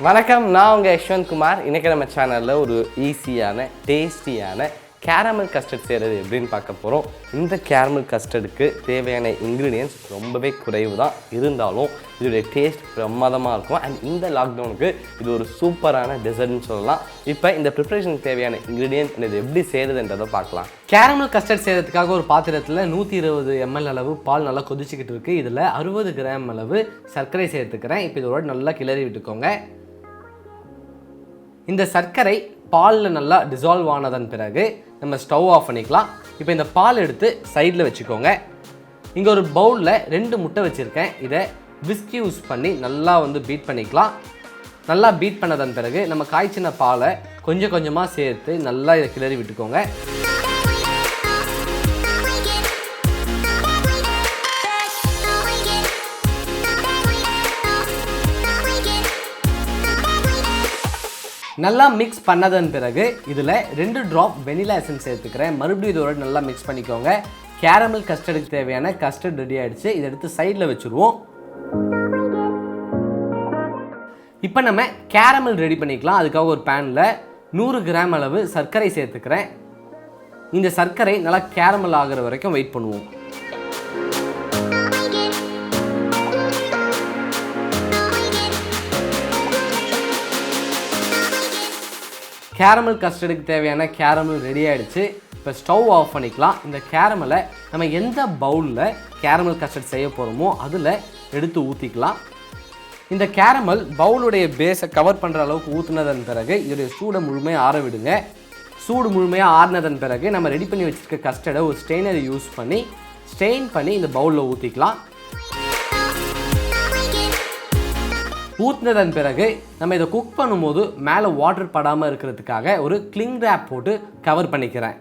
வணக்கம், நான் உங்கள் யஷ்வந்த் குமார். இன்றைக்கி நம்ம சேனலில் ஒரு ஈஸியான டேஸ்டியான கேரமல் கஸ்டர்ட் செய்கிறது எப்படின்னு பார்க்க போகிறோம். இந்த கேரமல் கஸ்டர்டுக்கு தேவையான இன்க்ரீடியன்ட்ஸ் ரொம்பவே குறைவு தான், இருந்தாலும் இதோடைய டேஸ்ட் பிரமாதமாக இருக்கும். அண்ட் இந்த லாக்டவுனுக்கு இது ஒரு சூப்பரான டெசர்ட்னு சொல்லலாம். இப்போ இந்த ப்ரிப்பரேஷனுக்கு தேவையான இன்க்ரீடியன்ட் இது எப்படி செய்கிறதுன்றதை பார்க்கலாம். கேரமல் கஸ்டர்ட் செய்கிறதுக்காக ஒரு பாத்திரத்தில் 120 ml அளவு பால் நல்லா கொதிச்சுக்கிட்டு இருக்குது. இதில் 60 கிராம் அளவு சர்க்கரை சேர்த்துக்கிறேன். இப்போ இதோட நல்லா கிளறி விட்டுக்கோங்க. இந்த சர்க்கரை பாலில் நல்லா டிசால்வ் ஆனதன் பிறகு நம்ம ஸ்டவ் ஆஃப் பண்ணிக்கலாம். இப்போ இந்த பால் எடுத்து சைடில் வச்சுக்கோங்க. இங்கே ஒரு பவுலில் 2 முட்டை வச்சுருக்கேன். இதை விஸ்க் யூஸ் பண்ணி நல்லா பீட் பண்ணிக்கலாம். நல்லா பீட் பண்ணதன் பிறகு நம்ம காய்ச்சின பாலை கொஞ்சம் கொஞ்சமாக சேர்த்து நல்லா இதை கிளறி விட்டுக்கோங்க. நல்லா மிக்ஸ் பண்ணதன் பிறகு இதில் 2 ட்ராப் வெனிலா எசன்ஸ் சேர்த்துக்கிறேன். மறுபடியும் இதோட நல்லா மிக்ஸ் பண்ணிக்கோங்க. கேரமல் கஸ்டர்டுக்கு தேவையான கஸ்டர்ட் ரெடி ஆகிடுச்சு. இதை எடுத்து சைடில் வச்சுருவோம். இப்போ நம்ம கேரமல் ரெடி பண்ணிக்கலாம். அதுக்காக ஒரு பேனில் 100 கிராம் அளவு சர்க்கரை சேர்த்துக்கிறேன். இந்த சர்க்கரை நல்லா கேரமல் ஆகிற வரைக்கும் வெயிட் பண்ணுவோம். கேரமல் கஸ்டர்டுக்கு தேவையான கேரமல் ரெடி ஆகிடுச்சு. இப்போ ஸ்டவ் ஆஃப் பண்ணிக்கலாம். இந்த கேரமலை நம்ம எந்த பவுலில் கேரமல் கஸ்டர்ட் செய்ய போகிறோமோ அதில் எடுத்து ஊற்றிக்கலாம். இந்த கேரமல் பவுலுடைய பேஸை கவர் பண்ணுற அளவுக்கு ஊற்றுனதன் பிறகு இதோடைய சூடை முழுமையாக ஆற விடுங்க. சூடு முழுமையாக ஆறினதன் பிறகு நம்ம ரெடி பண்ணி வச்சுருக்க கஸ்டர்டை ஒரு ஸ்ட்ரெயினரை யூஸ் பண்ணி ஸ்ட்ரெயின் பண்ணி இந்த பவுலில் ஊற்றிக்கலாம். ஊற்றினதன் பிறகு நம்ம இதை குக் பண்ணும்போது மேலே வாட்டர் படாமல் இருக்கிறதுக்காக ஒரு கிளிங் ரேப் போட்டு கவர் பண்ணிக்கிறேன்.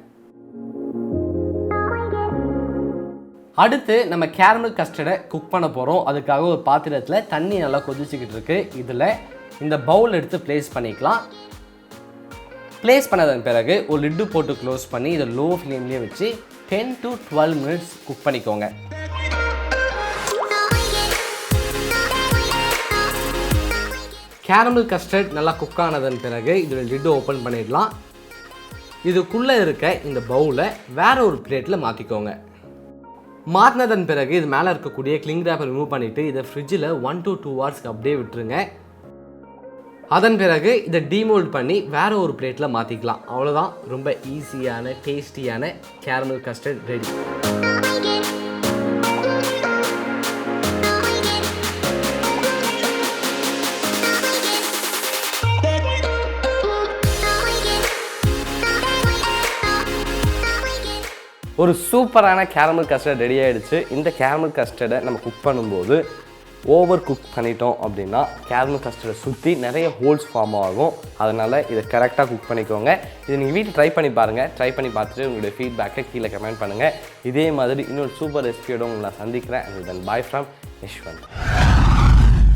அடுத்து நம்ம கேரமல் கஸ்டர்டை குக் பண்ண போகிறோம். அதுக்காக ஒரு பாத்திரத்தில் தண்ணி நல்லா கொதிச்சுக்கிட்டு இருக்கு. இதில் இந்த பவுல் எடுத்து ப்ளேஸ் பண்ணிக்கலாம். ப்ளேஸ் பண்ணதன் பிறகு ஒரு லிட்டு போட்டு க்ளோஸ் பண்ணி இதை லோ ஃப்ளேம்லேயே வச்சு 10 to 12 minutes குக் பண்ணிக்கோங்க. கேரமல் கஸ்டர்ட் நல்லா குக் ஆனதன் பிறகு இதில் லிட்டு ஓப்பன் பண்ணிடலாம். இதுக்குள்ளே இருக்க இந்த பவுலை வேற ஒரு பிளேட்டில் மாற்றிக்கோங்க. மாற்றினதன் பிறகு இது மேலே இருக்கக்கூடிய கிளிங் ரேப்பை ரிமூவ் பண்ணிவிட்டு இதை ஃப்ரிட்ஜில் 1 to 2 hours அப்படியே விட்டுருங்க. அதன் பிறகு இதை டீமோல்ட் பண்ணி வேற ஒரு பிளேட்டில் மாற்றிக்கலாம். அவ்வளோதான், ரொம்ப ஈஸியான டேஸ்டியான கேரமல் கஸ்டர்ட் ரெடி. ஒரு சூப்பரான கேரமல் கஸ்டர்ட் ரெடி ஆகிடுச்சு. இந்த கேரமல் கஸ்டர்டை நம்ம குக் பண்ணும்போது ஓவர் குக் பண்ணிட்டோம் அப்படின்னா கேரமல் கஸ்டர்டை சுற்றி நிறைய ஹோல்ஸ் ஃபார்ம் ஆகும். அதனால் இதை கரெக்டாக குக் பண்ணிக்கோங்க. இதை நீங்கள் வீட்டில் ட்ரை பண்ணி பாருங்கள். ட்ரை பண்ணி பார்த்துட்டு உங்களுடைய ஃபீட்பேக்கை கீழே கமெண்ட் பண்ணுங்கள். இதே மாதிரி இன்னொரு சூப்பர் ரெசிபியோட உங்களை நான் சந்திக்கிறேன். And then bye from Yashwant.